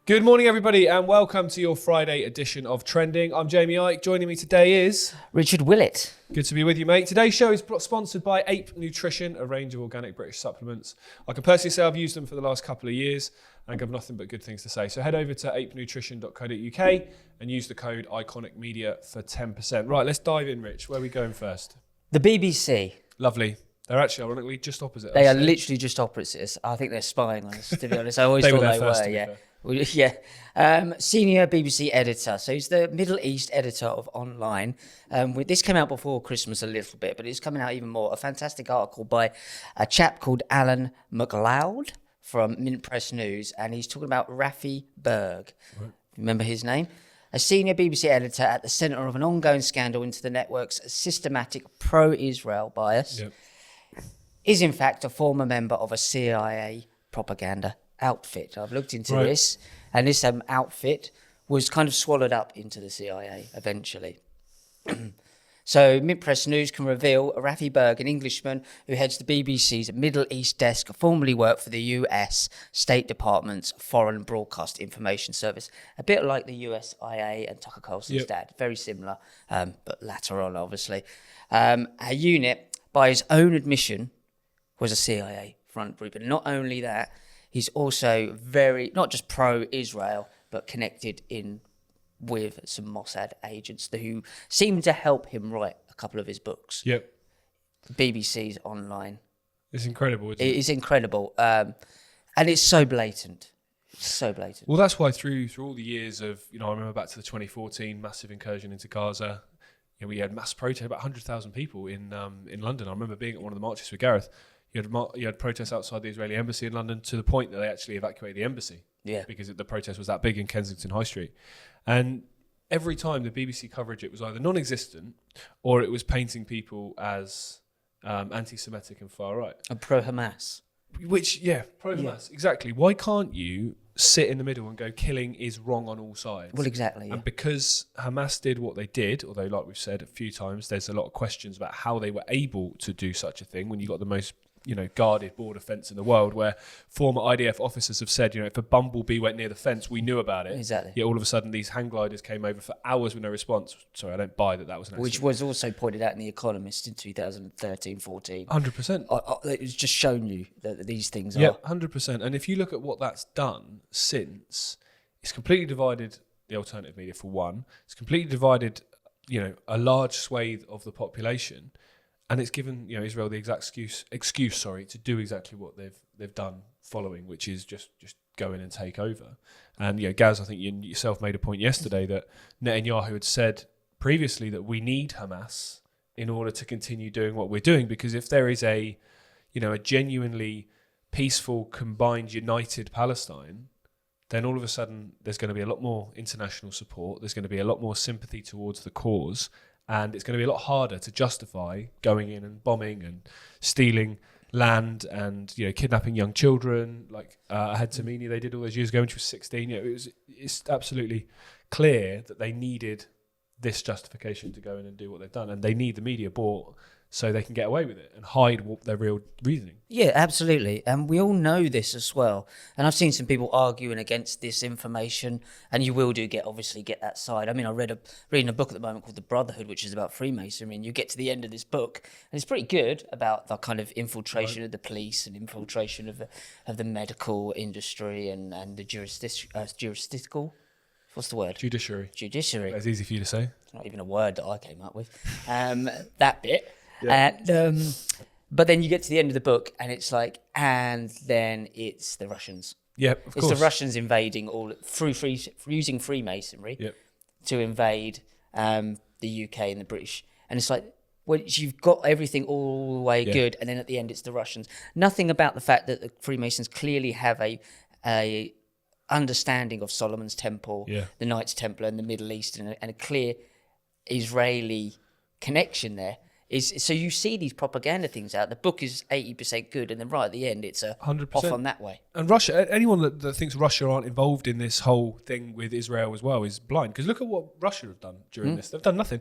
Good morning, everybody, and welcome to your Friday edition of Trending. I'm Jamie Ike. Joining me today is Richard Willett. Good to be with you, mate. Today's show is sponsored by Ape Nutrition, a range of organic British supplements. I can personally say I've used them for the last couple of years and have nothing but good things to say. So head over to apenutrition.co.uk and use the code Ickonic for 10%. Right, let's dive in, Rich. Where are we going first? The BBC. Lovely. They're actually, ironically, just opposite us. They are literally just opposite us. I think they're spying on us, to be honest. I always They thought were there they first, were, to be yeah. fair. Well, yeah. Senior BBC editor. So he's the Middle East editor of Online. This came out before Christmas a little bit, but it's coming out even more. A fantastic article by a chap called Alan McLeod from Mint Press News, and he's talking about Rafi Berg. Right. Remember his name? A senior BBC editor at the centre of an ongoing scandal into the network's systematic pro-Israel bias. Yep. Is in fact a former member of a CIA propaganda outfit. I've looked into this, and this outfit was kind of swallowed up into the CIA eventually. So Mint Press News can reveal Rafi Berg, an Englishman who heads the BBC's Middle East desk, formerly worked for the US State Department's Foreign Broadcast Information Service, a bit like the USIA and Tucker Carlson's dad, very similar, but later on, obviously. A unit, by his own admission, was a CIA front group. And not only that, he's also not just pro-Israel, but connected in with some Mossad agents who seem to help him write a couple of his books. Yep. BBC's Online. It's incredible, isn't it? It is incredible. And it's so blatant. It's so blatant. Well, that's why through all the years of, I remember back to the 2014 massive incursion into Gaza, we had mass protest, about 100,000 people in London. I remember being at one of the marches with Gareth. You had protests outside the Israeli embassy in London to the point that they actually evacuated the embassy. Yeah. Because the protest was that big in Kensington High Street. And every time the BBC coverage, it was either non-existent or it was painting people as anti-Semitic and far right. And pro-Hamas. Pro-Hamas, exactly. Why can't you sit in the middle and go, killing is wrong on all sides? Well, exactly. And because Hamas did what they did, although like we've said a few times, there's a lot of questions about how they were able to do such a thing when you got the most guarded border fence in the world, where former IDF officers have said, if a bumblebee went near the fence, we knew about it. Exactly. Yet all of a sudden, these hang gliders came over for hours with no response. Sorry, I don't buy that was an accident. Which was also pointed out in The Economist in 2013-14. 100%. It's just shown you that these things are... Yeah, 100%. And if you look at what that's done since, it's completely divided the alternative media, for one. It's completely divided, a large swathe of the population. And it's given Israel the exact excuse to do exactly what they've done following, which is just go in and take over. And Gaz, I think you yourself made a point yesterday that Netanyahu had said previously that we need Hamas in order to continue doing what we're doing, because if there is a genuinely peaceful, combined, united Palestine, then all of a sudden there's going to be a lot more international support. There's going to be a lot more sympathy towards the cause. And it's going to be a lot harder to justify going in and bombing and stealing land and kidnapping young children. Like Ahed Tamimi, they did all those years ago when she was 16. It's absolutely clear that they needed this justification to go in and do what they've done, and they need the media bought so they can get away with it and hide their real reasoning. Yeah, absolutely. And we all know this as well. And I've seen some people arguing against this information, and you will get that side. I mean, I'm reading a book at the moment called The Brotherhood, which is about Freemasonry, and you get to the end of this book, and it's pretty good about the kind of infiltration of the police and infiltration of the medical industry and the juristical... What's the word? Judiciary. Judiciary. That's easy for you to say. It's not even a word that I came up with. That bit. Yeah. And, but then you get to the end of the book and it's like, and then it's the Russians. Yeah, of course. It's the Russians invading using Freemasonry to invade the UK and the British. And it's like, well, you've got everything all the way good, and then at the end it's the Russians. Nothing about the fact that the Freemasons clearly have a understanding of Solomon's Temple, the Knights Templar, and the Middle East, and a clear Israeli connection there. So you see these propaganda things out. The book is 80% good, and then right at the end, it's 100% off on that way. And Russia, anyone that thinks Russia aren't involved in this whole thing with Israel as well is blind. Because look at what Russia have done during this. They've done nothing.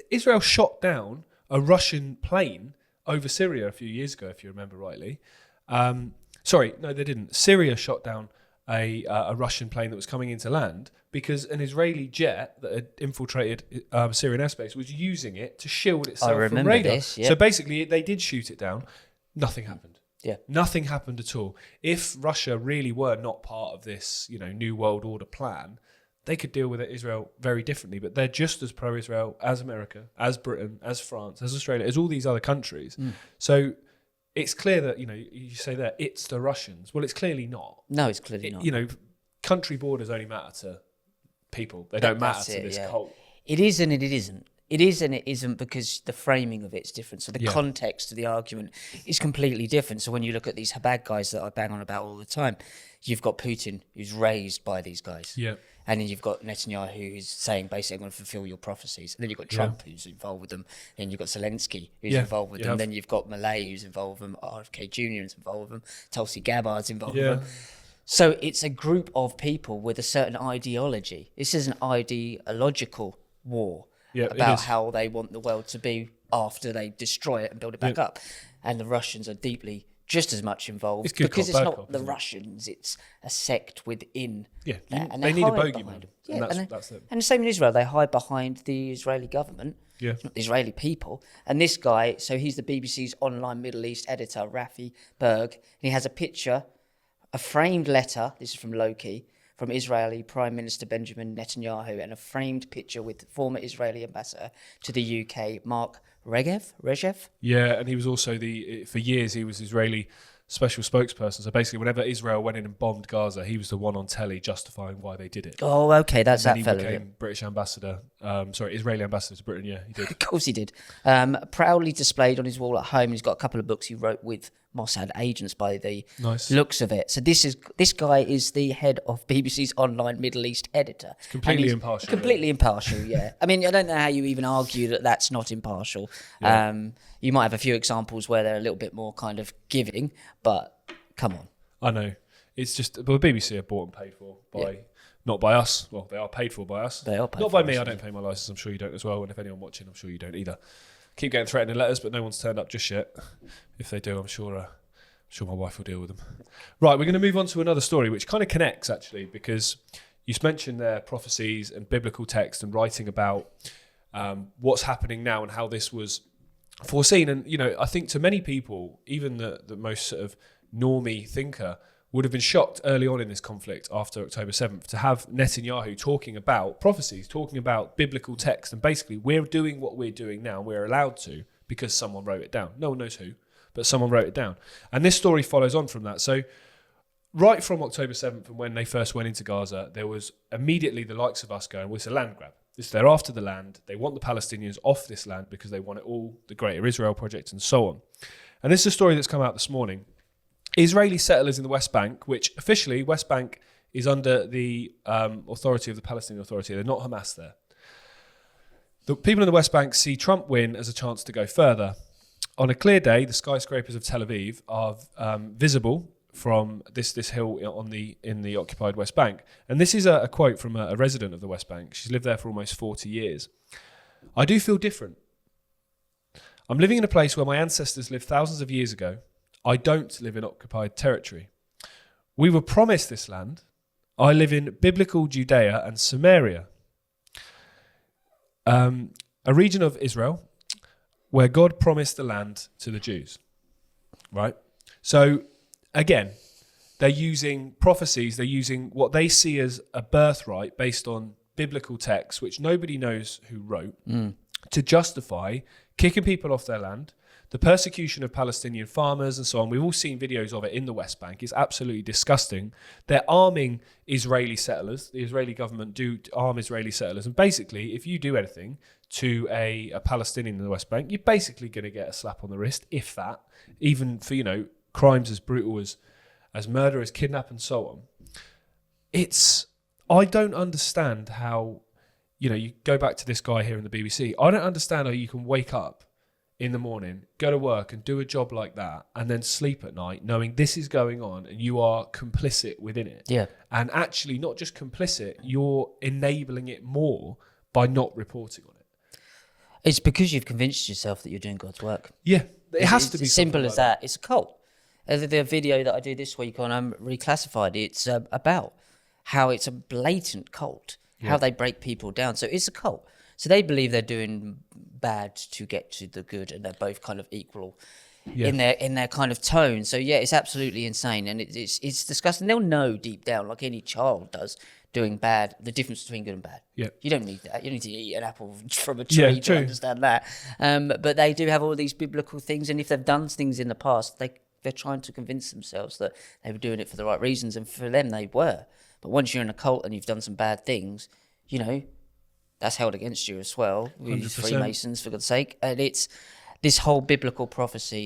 Israel shot down a Russian plane over Syria a few years ago, if you remember rightly. Sorry, no, they didn't. Syria shot down a Russian plane that was coming into land because an Israeli jet that had infiltrated Syrian airspace was using it to shield itself from radar. This, yeah. So basically, they did shoot it down. Nothing happened. Yeah. Nothing happened at all. If Russia really were not part of this, New World Order plan, they could deal with Israel very differently. But they're just as pro-Israel as America, as Britain, as France, as Australia, as all these other countries. So it's clear that, you say that it's the Russians. Well, it's clearly not. No, it's clearly not. Country borders only matter to people. They don't matter to this cult. It is and it isn't. It is and it isn't because the framing of it's different. So the context of the argument is completely different. So when you look at these bad guys that I bang on about all the time, you've got Putin, who's raised by these guys. Yeah. And then you've got Netanyahu, who's saying, basically, I'm going to fulfill your prophecies. And then you've got Trump, who's involved with them. Then you've got Zelensky, who's involved with them. Then you've got Malay, who's involved with them. RFK Jr. is involved with them. Tulsi Gabbard's involved with them. So it's a group of people with a certain ideology. This is an ideological war about how they want the world to be after they destroy it and build it back up. And the Russians are deeply just as much involved because it's not the Russians, it's a sect within that. And they need a bogeyman. And that's it. And the same in Israel, they hide behind the Israeli government. Yeah. It's not the Israeli people. And this guy, so he's the BBC's online Middle East editor, Rafi Berg, and he has a picture, a framed letter, this is from Loki, from Israeli Prime Minister Benjamin Netanyahu, and a framed picture with former Israeli ambassador to the UK, Mark Regev? Yeah, and he was also for years, he was Israeli special spokesperson. So basically, whenever Israel went in and bombed Gaza, he was the one on telly justifying why they did it. Oh, okay, that's that fella. He became British ambassador, Israeli ambassador to Britain, yeah, he did. Of course he did. Proudly displayed on his wall at home. He's got a couple of books he wrote with Mossad agents by the looks of it. So this guy is the head of BBC's online Middle East editor. It's completely impartial. Completely impartial, yeah. I mean, I don't know how you even argue that that's not impartial. Yeah. You might have a few examples where they're a little bit more kind of giving, but come on. I know. It's just, the BBC are bought and paid for by, not by us. Well, they are paid for by us. They are paid not for by me. us, I don't pay my licence. I'm sure you don't as well. And if anyone watching, I'm sure you don't either. Keep getting threatening letters, but no one's turned up just yet. If they do, I'm sure my wife will deal with them. Right, we're going to move on to another story, which kind of connects, actually, because you mentioned there prophecies and biblical text and writing about what's happening now and how this was foreseen. And, I think to many people, even the most sort of normie thinker would have been shocked early on in this conflict after October 7th to have Netanyahu talking about prophecies, talking about biblical text. And basically, we're doing what we're doing now. We're allowed to because someone wrote it down. No one knows who, but someone wrote it down. And this story follows on from that. So right from October 7th and when they first went into Gaza, there was immediately the likes of us going, well, it's a land grab. They're after the land. They want the Palestinians off this land because they want it all, the Greater Israel Project and so on. And this is a story that's come out this morning. Israeli settlers in the West Bank, which officially West Bank is under the authority of the Palestinian Authority. They're not Hamas there. The people in the West Bank see Trump win as a chance to go further. On a clear day, the skyscrapers of Tel Aviv are visible from this hill in the occupied West Bank. And this is a quote from a resident of the West Bank. She's lived there for almost 40 years. I do feel different. I'm living in a place where my ancestors lived thousands of years ago. I don't live in occupied territory. We were promised this land. I live in biblical Judea and Samaria, a region of Israel where God promised the land to the Jews. Right? So, again, they're using prophecies, they're using what they see as a birthright based on biblical texts, which nobody knows who wrote, to justify kicking people off their land, the persecution of Palestinian farmers and so on. We've all seen videos of it in the West Bank. It's absolutely disgusting. They're arming Israeli settlers. The Israeli government do arm Israeli settlers. And basically, if you do anything to a Palestinian in the West Bank, you're basically going to get a slap on the wrist, if that, even for, crimes as brutal as murder, as kidnap and so on. I don't understand how, you go back to this guy here in the BBC. I don't understand how you can wake up in the morning, go to work and do a job like that and then sleep at night knowing this is going on and you are complicit within it. Yeah. And actually not just complicit, you're enabling it more by not reporting on it. It's because you've convinced yourself that you're doing God's work. Yeah. It has to be as simple as that. It's a cult. The video that I do this week on Reclassified, it's about how it's a blatant cult, how they break people down. So it's a cult. So they believe they're doing bad to get to the good, and they're both kind of equal in their kind of tone. So yeah, it's absolutely insane, and it's disgusting. They'll know deep down, like any child does, doing bad, the difference between good and bad. Yeah. You don't need that. You need to eat an apple from a tree to understand that. But they do have all these biblical things, and if they've done things in the past, they're trying to convince themselves that they were doing it for the right reasons, and for them they were. But once you're in a cult and you've done some bad things, you know, that's held against you as well. 100%. Freemasons, for God's sake. And it's this whole biblical prophecy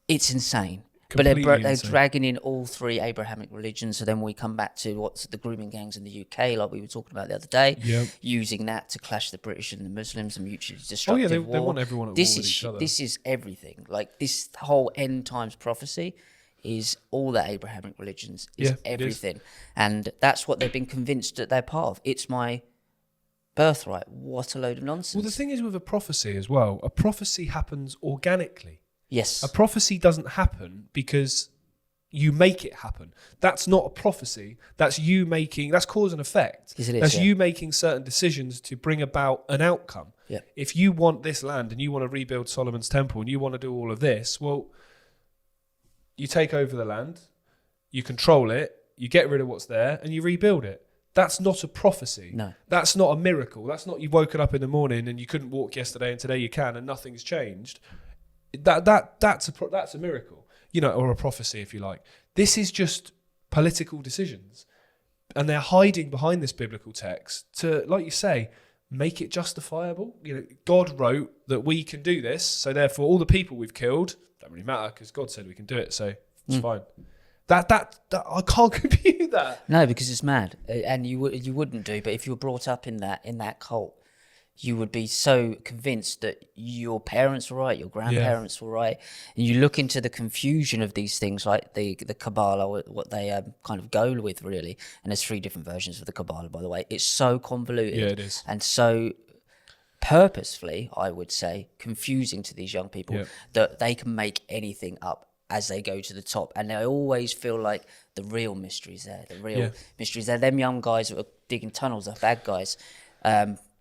it's insane. Completely But they're insane. dragging in all three Abrahamic religions. So then we come back to what's the grooming gangs in the UK, like we were talking about the other day, using that to clash the British and the Muslims and mutually destructive war. They want everyone at war with each other. This is everything. Like this whole end times prophecy is all the Abrahamic religions, is everything. And that's what they've been convinced that they're part of. It's my birthright. What a load of nonsense. Well, the thing is with a prophecy as well, a prophecy happens organically. Yes. A prophecy doesn't happen because you make it happen. That's not a prophecy. That's that's cause and effect. Yes, it is, that's yeah. you making certain decisions to bring about an outcome. Yeah. If you want this land and you want to rebuild Solomon's temple and you want to do all of this, well, you take over the land, you control it, you get rid of what's there, and you rebuild it. That's not a prophecy. No. That's not a miracle. That's not you've woken up in the morning and you couldn't walk yesterday and today you can and nothing's changed. That's a miracle, you know, or a prophecy if you like. This is just political decisions, and they're hiding behind this biblical text to, like you say, make it justifiable. You know, God wrote that we can do this, so therefore all the people we've killed don't really matter because God said we can do it, so it's fine. That I can't compute that. No, because it's mad, and you wouldn't do. But if you were brought up in that cult, you would be so convinced that your parents were right, your grandparents were right, and you look into the confusion of these things, like the Kabbalah, what they kind of go with, really. And there's 3 different versions of the Kabbalah, by the way. It's so convoluted, Yeah, it is. and so purposefully, I would say, confusing to these young people that they can make anything up as they go to the top, and they always feel like the real mystery's there. The real mystery's there. Them young guys that are digging tunnels are bad guys.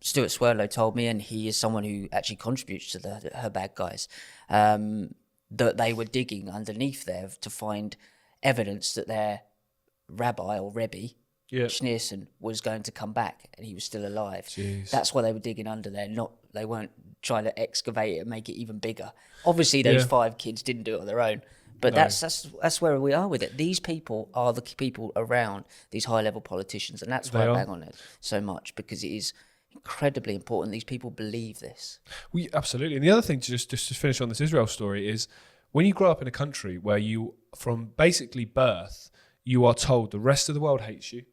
Stuart Swirlow told me, and he is someone who actually contributes to her bad guys, that they were digging underneath there to find evidence that their rabbi or Rebbe, Schneerson, was going to come back and he was still alive. Jeez. That's why they were digging under there. They weren't trying to excavate it and make it even bigger. Obviously, those 5 kids didn't do it on their own. But No. that's where we are with it. These people are the people around these high-level politicians, and that's why They I are. bang on it so much, because it is incredibly important. These people believe this. Absolutely. And the other thing, just to finish on this Israel story, is when you grow up in a country where you, from basically birth, you are told the rest of the world hates you.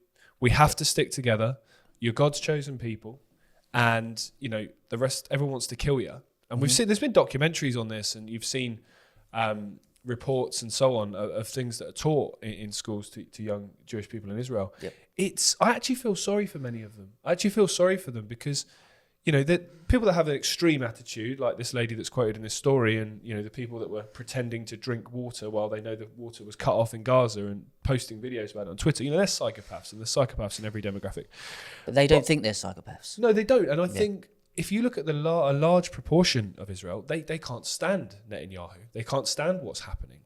We have to stick together. You're God's chosen people, and you know the rest. Everyone wants to kill you. And we've seen there's been documentaries on this, and you've seen reports and so on of things that are taught in schools to young Jewish people in Israel. Yep. I actually feel sorry for many of them. I actually feel sorry for them because, you know, the people that have an extreme attitude, like this lady that's quoted in this story, and, you know, the people that were pretending to drink water while they know the water was cut off in Gaza and posting videos about it on Twitter, you know, they're psychopaths, and there's psychopaths in every demographic. But they don't think they're psychopaths. No, they don't. And I think if you look at a large proportion of Israel, they can't stand Netanyahu. They can't stand what's happening.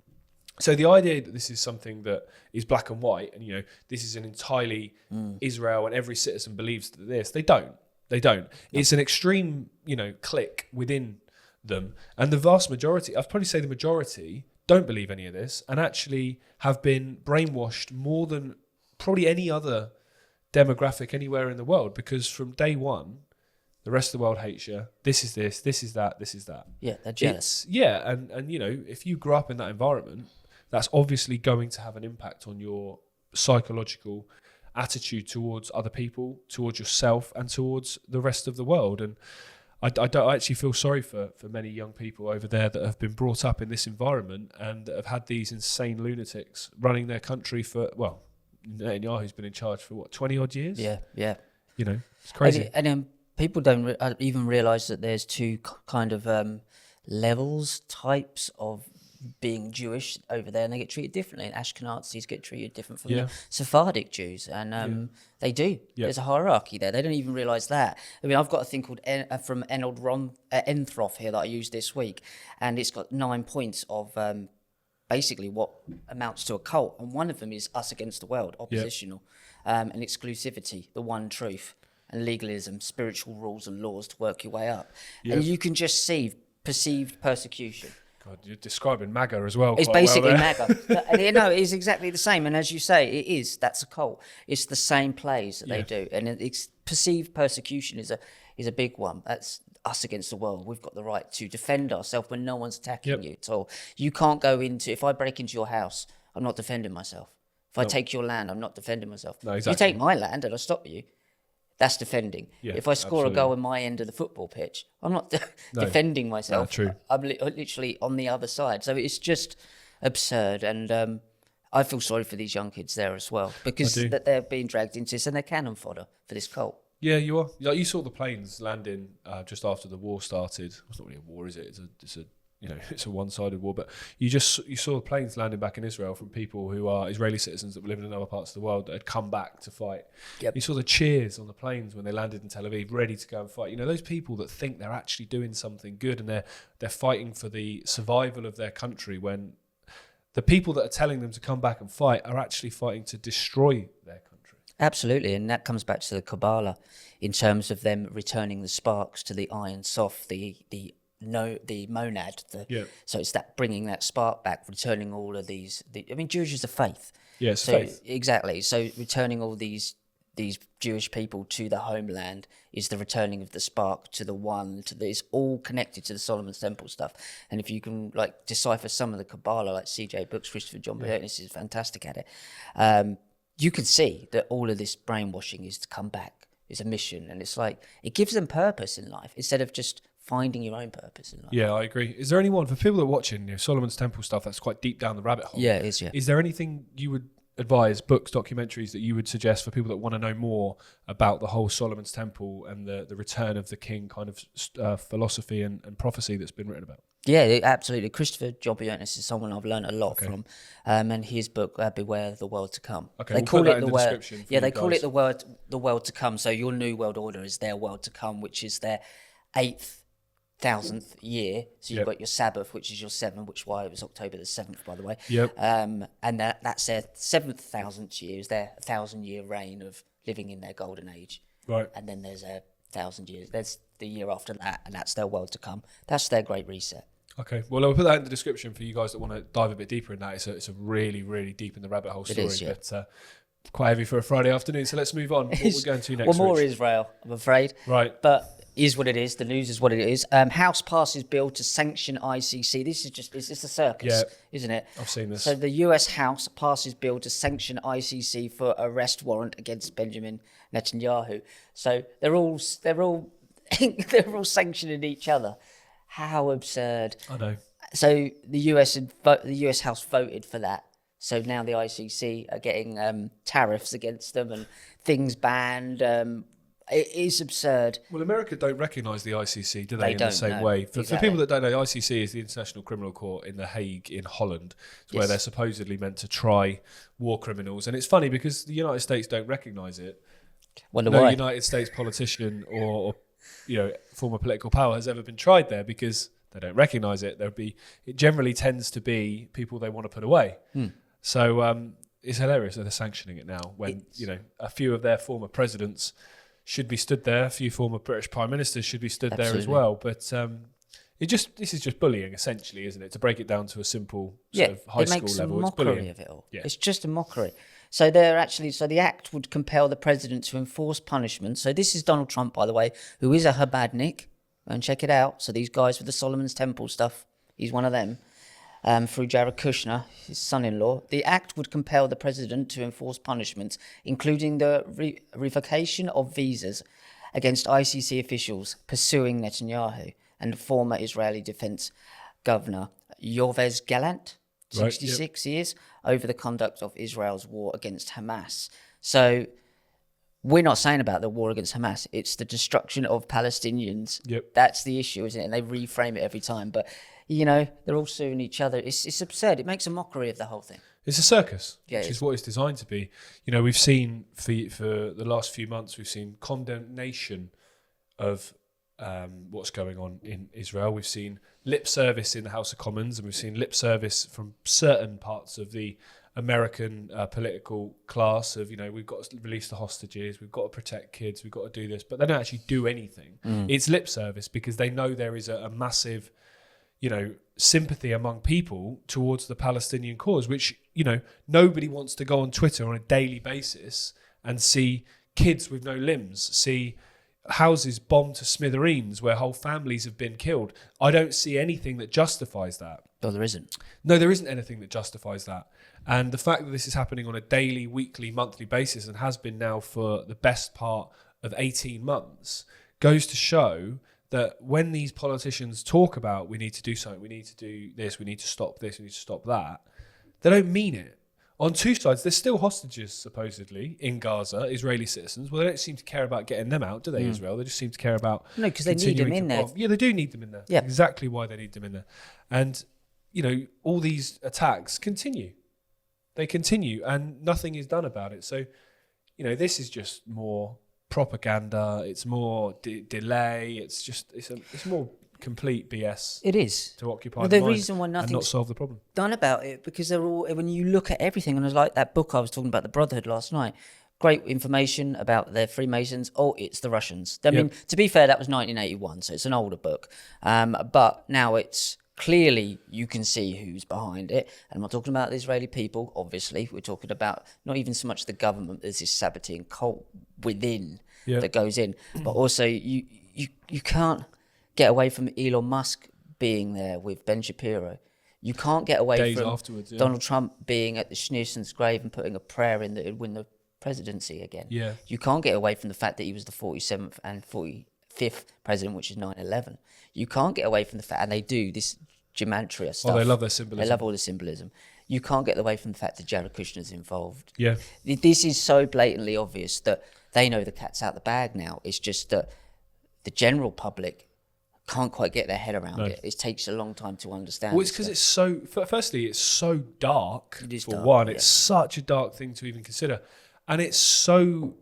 So the idea that this is something that is black and white, and, you know, this is an entirely Israel and every citizen believes this, they don't. They don't. No. It's an extreme, you know, clique within them. And the vast majority, I'd probably say the majority, don't believe any of this and actually have been brainwashed more than probably any other demographic anywhere in the world, because from day one, the rest of the world hates you. This is this is that, this is that. Yeah, they're jealous. And you know, if you grew up in that environment, that's obviously going to have an impact on your psychological attitude towards other people, towards yourself, and towards the rest of the world. And I actually feel sorry for many young people over there that have been brought up in this environment and that have had these insane lunatics running their country for, well, Netanyahu's been in charge for, what, 20 odd years? Yeah. You know, it's crazy. And people don't even realise that there's 2 kind of levels, types of being Jewish over there, and they get treated differently. And Ashkenazis get treated different from Yeah. the Sephardic Jews, and they do. Yeah. There's a hierarchy there. They don't even realise that. I mean, I've got a thing called from Enold Enthroff here that I used this week, and it's got 9 points of basically what amounts to a cult, and one of them is us against the world, oppositional, and exclusivity, the one truth, and legalism, spiritual rules and laws to work your way up. And you can just see perceived persecution. God, you're describing MAGA as well. It's quite basically well MAGA. No, it is exactly the same. And as you say, that's a cult. It's the same plays that they do. And it's perceived persecution is a big one. That's us against the world. We've got the right to defend ourselves when no one's attacking you at all. You can't go into, if I break into your house, I'm not defending myself. If I take your land, I'm not defending myself. No, exactly. You take my land and I stop you, that's defending. Yeah, if I score a goal in my end of the football pitch, I'm not defending myself. No, true. I'm literally on the other side. So it's just absurd. And I feel sorry for these young kids there as well, because that they're being dragged into this and they're cannon fodder for this cult. Yeah, you are. Like, you saw the planes landing just after the war started. It's not really a war, is it? It's a one-sided war. But you saw the planes landing back in Israel from people who are Israeli citizens that were living in other parts of the world that had come back to fight. Yep. You saw the cheers on the planes when they landed in Tel Aviv, ready to go and fight. You know, those people that think they're actually doing something good and they're fighting for the survival of their country, when the people that are telling them to come back and fight are actually fighting to destroy their country. Absolutely, and that comes back to the Kabbalah in terms of them returning the sparks to the Ein Sof, the monad. So it's that bringing that spark back, returning all of these. Jewish is a faith. Yeah, it's faith. Exactly. So returning all these Jewish people to the homeland is the returning of the spark to the one. It's all connected to the Solomon's Temple stuff. And if you can decipher some of the Kabbalah, like C.J. Books, Christopher John Burtis is fantastic at it. You can see that all of this brainwashing is to come back. It's a mission, and it's like it gives them purpose in life instead of just finding your own purpose in life. Yeah, I agree. Is there anyone, for people that are watching, Solomon's Temple stuff, that's quite deep down the rabbit hole? Yeah, it is, yeah. Is there anything you would advise, books, documentaries, that you would suggest for people that want to know more about the whole Solomon's Temple and the return of the king kind of philosophy and prophecy that's been written about? Yeah, absolutely. Christopher John Burtis is someone I've learned a lot from, and his book "Beware the World to Come." Okay, they we'll call put that it in the world. description. Yeah, they call it the world to come. So your new world order is their world to come, which is their 8,000th year. So you've got your Sabbath, which is your 7th, which why it was October the 7th, by the way. Yep. And that's their 7,000th year. Is their 1,000-year reign of living in their golden age. Right. And then there's 1,000 years. There's the year after that, and that's their world to come. That's their great reset. Okay, well, I'll put that in the description for you guys that want to dive a bit deeper in that. It's a really, really deep in the rabbit hole story, It is, yeah. but quite heavy for a Friday afternoon. So let's move on. What we're going to next? Well, more Rich? Israel, I'm afraid. Right. But is what it is. The news is what it is. House passes bill to sanction ICC. This is it's a circus, isn't it? I've seen this. So the US House passes bill to sanction ICC for arrest warrant against Benjamin Netanyahu. So they're all they're all sanctioning each other. How absurd! I know. So the US House voted for that. So now the ICC are getting tariffs against them and things banned. It is absurd. Well, America don't recognise the ICC, do they? In the same no, way. For exactly. people that don't know, the ICC is the International Criminal Court in The Hague in Holland. It's where they're supposedly meant to try war criminals. And it's funny because the United States don't recognise it. Wonder no why. United States politician or former political power has ever been tried there because they don't recognise it. It generally tends to be people they want to put away. So it's hilarious that they're sanctioning it now when a few of their former presidents should be stood there. A few former British prime ministers should be stood there as well. But this is just bullying, essentially, isn't it? To break it down to a simple sort of high school level, it's bullying. mockery of it all. Yeah. It's just a mockery. So the act would compel the president to enforce punishment. So this is Donald Trump, by the way, who is a Chabadnik. Go and check it out. So these guys with the Solomon's Temple stuff, he's one of them. Through Jared Kushner, his son-in-law. The act would compel the president to enforce punishments, including the revocation of visas against ICC officials pursuing Netanyahu and former Israeli defense governor Yoav Gallant, 66 years, over the conduct of Israel's war against Hamas. So we're not saying about the war against Hamas. It's the destruction of Palestinians. Yep. That's the issue, isn't it? And they reframe it every time. But they're all suing each other. It's absurd. It makes a mockery of the whole thing. It's a circus, Yeah, which is what it's designed to be. We've seen for the last few months, we've seen condemnation of what's going on in Israel. We've seen lip service in the House of Commons, and we've seen lip service from certain parts of the American political class of, we've got to release the hostages, we've got to protect kids, we've got to do this, but they don't actually do anything. It's lip service because they know there is a massive, sympathy among people towards the Palestinian cause, which, nobody wants to go on Twitter on a daily basis and see kids with no limbs, see houses bombed to smithereens where whole families have been killed. I don't see anything that justifies that. No, there isn't. No, there isn't anything that justifies that. And the fact that this is happening on a daily, weekly, monthly basis and has been now for the best part of 18 months goes to show that when these politicians talk about we need to do something, we need to do this, we need to stop this, we need to stop that, they don't mean it. On two sides, there's still hostages, supposedly, in Gaza, Israeli citizens. Well, they don't seem to care about getting them out, do they, Israel? They just seem to care about... No, because they need them in there. Yeah, they do need them in there. Yeah. Exactly why they need them in there. And, all these attacks continue. They continue, and nothing is done about it. So, this is just more propaganda. It's more delay. It's more complete BS. It is to occupy the mind reason why nothing's and not solve the problem done about it, because they're all, when you look at everything, and it's like that book I was talking about, the Brotherhood, last night. Great information about the Freemasons. Oh, it's the Russians. I mean, to be fair, that was 1981, so it's an older book. But now it's clearly, you can see who's behind it. And I'm not talking about the Israeli people, obviously. We're talking about not even so much the government. There's this sabotaging cult within that goes in. But also, you can't get away from Elon Musk being there with Ben Shapiro. You can't get away from Donald Trump being at the Schneerson's grave and putting a prayer in that he'd win the presidency again. Yeah. You can't get away from the fact that he was the 47th and 45th president, which is 9/11. You can't get away from the fact, and they do this gematria stuff. Oh, they love their symbolism. They love all the symbolism. You can't get away from the fact that Jared Kushner's involved. Yeah. This is so blatantly obvious that they know the cat's out the bag now. It's just that the general public can't quite get their head around it. It takes a long time to understand. Well, it's because it's so... Firstly, it's so dark. It is for dark, one. yeah. It's such a dark thing to even consider. And it's so,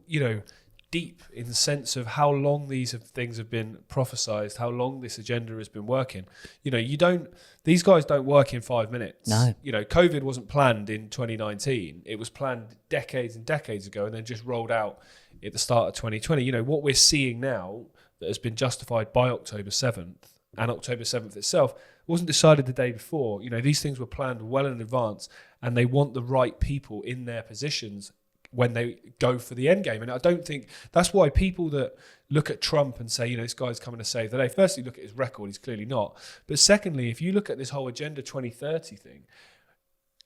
deep in the sense of how long these things have been prophesized, how long this agenda has been working. These guys don't work in 5 minutes. No. COVID wasn't planned in 2019. It was planned decades and decades ago and then just rolled out at the start of 2020. What we're seeing now that has been justified by October 7th and October 7th itself wasn't decided the day before. These things were planned well in advance, and they want the right people in their positions when they go for the end game. And I don't think that's why people that look at Trump and say, this guy's coming to save the day, firstly, look at his record, he's clearly not. But secondly, if you look at this whole Agenda 2030 thing,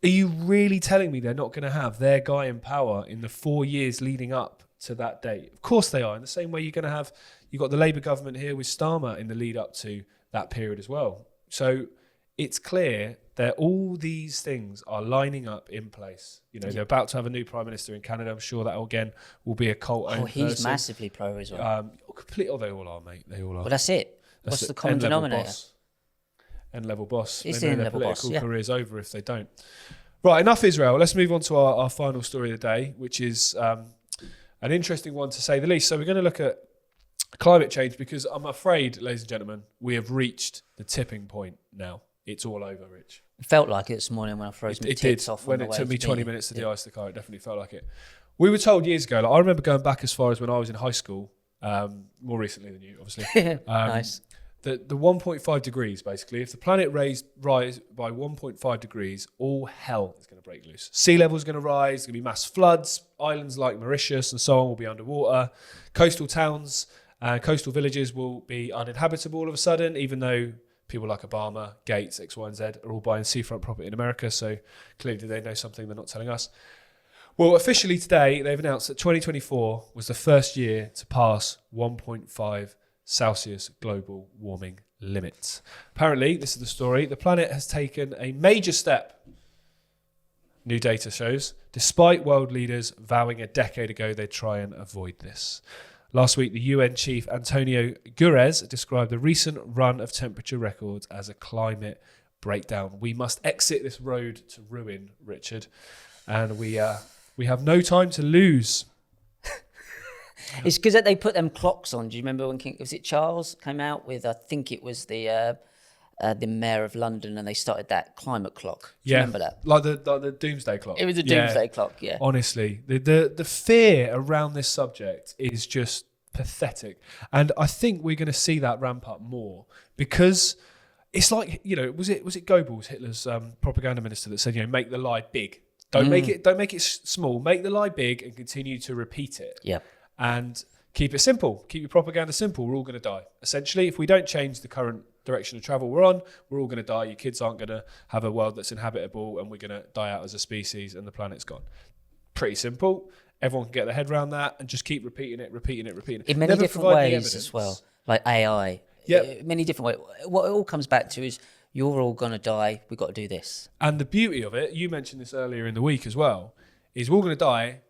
are you really telling me they're not going to have their guy in power in the 4 years leading up to that date? Of course they are. In the same way you've got the Labour government here with Starmer in the lead up to that period as well. So it's clear that all these things are lining up in place. They're about to have a new Prime Minister in Canada. I'm sure that again will be a cult-owned person. He's massively pro as well. They all are, mate. They all are. Well, that's it. What's the common denominator? End-level boss. It's they know the their end-level boss, political career's over if they don't. Right, enough Israel. Let's move on to our final story of the day, which is an interesting one to say the least. So we're going to look at climate change because I'm afraid, ladies and gentlemen, we have reached the tipping point now. It's all over, Rich. It felt like it this morning when I froze my tits off. When it took me 20 minutes to de-ice the car, it definitely felt like it. We were told years ago, I remember going back as far as when I was in high school, more recently than you, obviously. Nice. The 1.5 degrees, basically, if the planet rise by 1.5 degrees, all hell is going to break loose. Sea level is going to rise, there's going to be mass floods, islands like Mauritius and so on will be underwater, coastal towns, coastal villages will be uninhabitable all of a sudden, even though people like Obama, Gates, X, Y, and Z are all buying seafront property in America, so clearly they know something they're not telling us. Well, officially today, they've announced that 2024 was the first year to pass 1.5 Celsius global warming limits. Apparently, this is the story, the planet has taken a major step, new data shows, despite world leaders vowing a decade ago they'd try and avoid this. Last week, the UN chief Antonio Guterres described the recent run of temperature records as a climate breakdown. We must exit this road to ruin, Richard, and we have no time to lose. It's because they put them clocks on. Do you remember when was it Charles came out with? I think it was the mayor of London, and they started that climate clock. Do you remember that? Like the doomsday clock. It was a doomsday clock. Yeah. Honestly, the fear around this subject is just pathetic, and I think we're going to see that ramp up more because it's like, was it Goebbels, Hitler's propaganda minister, that said, make the lie big. Don't make it small. Make the lie big and continue to repeat it. Yeah. And keep it simple. Keep your propaganda simple. We're all going to die. Essentially, if we don't change the current direction of travel we're on, we're all going to die. Your kids aren't going to have a world that's inhabitable, and we're going to die out as a species, and the planet's gone. Pretty simple. Everyone can get their head around that and just keep repeating it. In many different ways as well, like AI. Yeah. Many different ways. What it all comes back to is you're all going to die. We've got to do this. And the beauty of it, you mentioned this earlier in the week as well, is we're all going to die,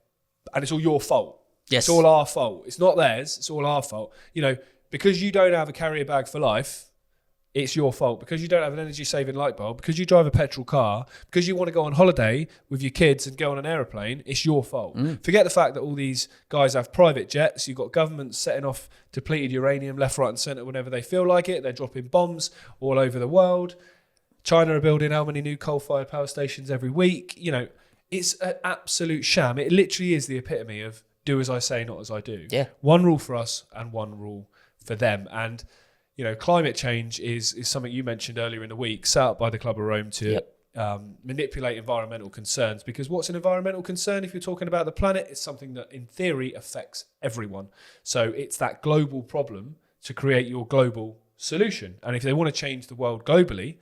and it's all your fault. Yes. It's all our fault. It's not theirs. It's all our fault. Because you don't have a carrier bag for life, it's your fault. Because you don't have an energy-saving light bulb, because you drive a petrol car, because you want to go on holiday with your kids and go on an aeroplane, it's your fault. Forget the fact that all these guys have private jets. You've got governments setting off depleted uranium left, right and centre whenever they feel like it. They're dropping bombs all over the world. China are building how many new coal-fired power stations every week? It's an absolute sham. It literally is the epitome of do as I say, not as I do. Yeah. One rule for us and one rule for them. And, climate change is something you mentioned earlier in the week, set up by the Club of Rome to manipulate environmental concerns. Because what's an environmental concern if you're talking about the planet? It's something that in theory affects everyone. So it's that global problem to create your global solution. And if they want to change the world globally,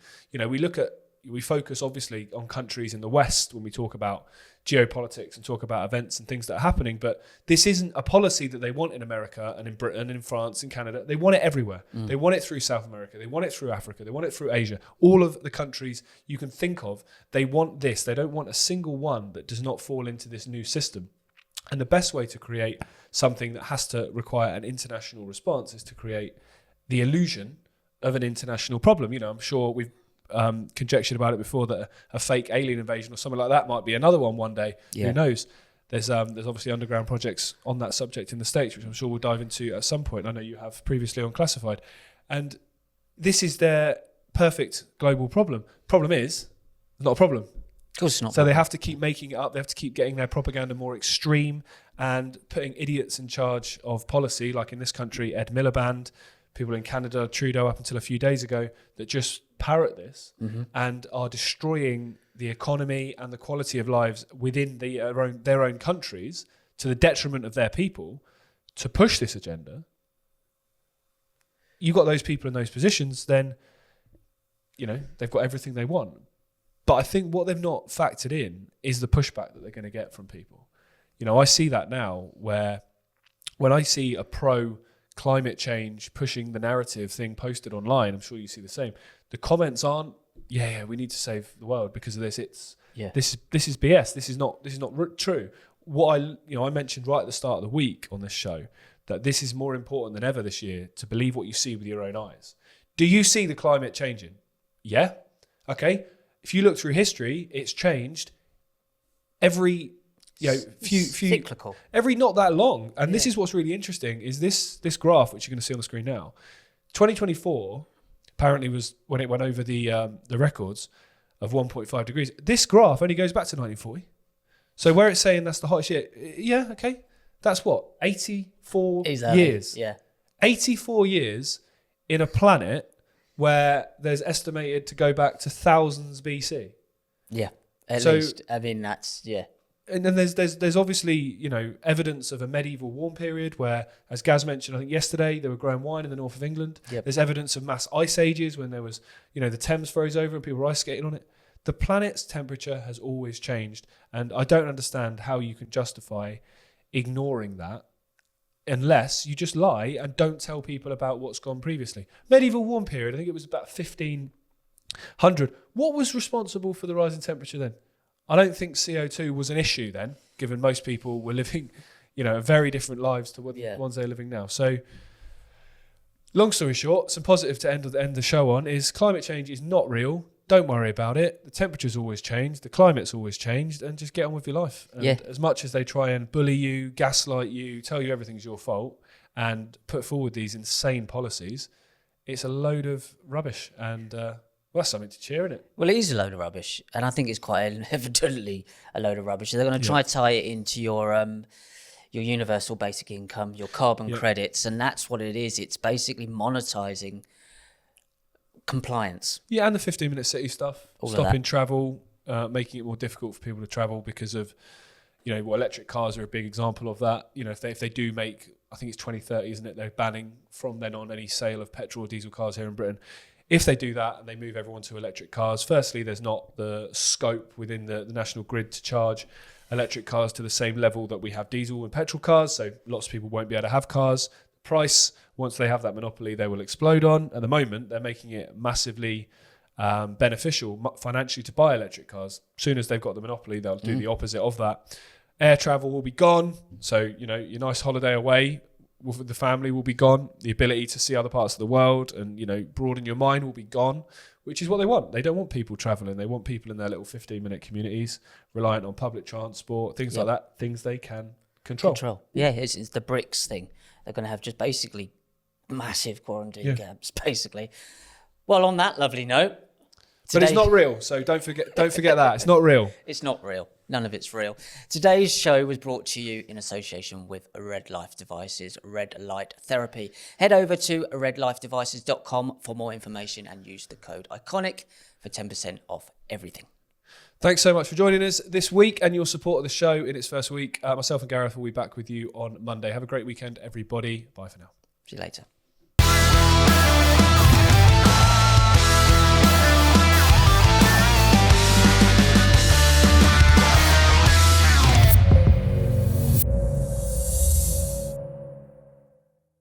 we focus obviously on countries in the West when we talk about geopolitics and talk about events and things that are happening. But this isn't a policy that they want in America and in Britain and in France and Canada. They want it everywhere. They want it through South America. They want it through Africa. They want it through Asia. All of the countries you can think of, they want this. They don't want a single one that does not fall into this new system. And the best way to create something that has to require an international response is to create the illusion of an international problem. I'm sure we've conjectured about it before that a fake alien invasion or something like that might be another one day. Who knows? There's obviously underground projects on that subject in the States, which I'm sure we'll dive into at some point. I know you have previously on Classified. And this is their perfect global problem. Problem is, it's not a problem. Of course it's not. So they have to keep making it up. They have to keep getting their propaganda more extreme and putting idiots in charge of policy, like in this country, Ed Miliband, people in Canada, Trudeau up until a few days ago, that just parrot this and are destroying the economy and the quality of lives within their own countries to the detriment of their people to push this agenda. You've got those people in those positions, then, they've got everything they want. But I think what they've not factored in is the pushback that they're going to get from people. I see that now where when I see a pro-climate change pushing the narrative thing posted online, I'm sure you see the same. The comments aren't, we need to save the world because of this. It's this is BS. This is not true. What I mentioned right at the start of the week on this show that this is more important than ever this year to believe what you see with your own eyes. Do you see the climate changing? Yeah. Okay. If you look through history, it's changed every few cyclical. Every not that long. And this is what's really interesting is this graph, which you're going to see on the screen now. 2024 apparently was when it went over the records of 1.5 degrees. This graph only goes back to 1940. So where it's saying that's the hottest year, okay. That's what? 84 years. Yeah. 84 years in a planet where there's estimated to go back to thousands BC. Yeah, at least. I mean, that's, And then there's obviously, evidence of a medieval warm period where, as Gaz mentioned, I think yesterday, they were growing wine in the north of England. Yep. There's evidence of mass ice ages when there was, the Thames froze over and people were ice skating on it. The planet's temperature has always changed. And I don't understand how you can justify ignoring that unless you just lie and don't tell people about what's gone previously. Medieval warm period, I think it was about 1500. What was responsible for the rise in temperature then? I don't think CO2 was an issue then, given most people were living, very different lives to the ones they're living now. So, long story short, some positive to end the show on is climate change is not real. Don't worry about it. The temperature's always changed. The climate's always changed, and just get on with your life. And as much as they try and bully you, gaslight you, tell you everything's your fault, and put forward these insane policies, it's a load of rubbish. And that's something to cheer, isn't it? Well, it is a load of rubbish, and I think it's quite evidently a load of rubbish. They're going to try to tie it into your universal basic income, your carbon credits, and that's what it is. It's basically monetizing compliance. Yeah, and the 15-minute city stuff. Stopping travel, making it more difficult for people to travel because of, electric cars are a big example of that. If they do make, I think it's 2030, isn't it? They're banning from then on any sale of petrol or diesel cars here in Britain. If they do that and they move everyone to electric cars, firstly, there's not the scope within the national grid to charge electric cars to the same level that we have diesel and petrol cars. So lots of people won't be able to have cars. Price, once they have that monopoly, they will explode on. At the moment, they're making it massively beneficial financially to buy electric cars. As soon as they've got the monopoly, they'll do the opposite of that. Air travel will be gone. So, your nice holiday away with the family will be gone. The ability to see other parts of the world and, broaden your mind will be gone, which is what they want. They don't want people traveling. They want people in their little 15-minute communities, reliant on public transport, things like that, things they can control. Yeah, it's the bricks thing. They're going to have just basically massive quarantine camps, basically. Well, on that lovely note. But it's not real, so don't forget that. It's not real. It's not real. None of it's real. Today's show was brought to you in association with Red Life Devices, Red Light Therapy. Head over to redlifedevices.com for more information and use the code Ickonic for 10% off everything. Thanks so much for joining us this week and your support of the show in its first week. Myself and Gareth will be back with you on Monday. Have a great weekend, everybody. Bye for now. See you later.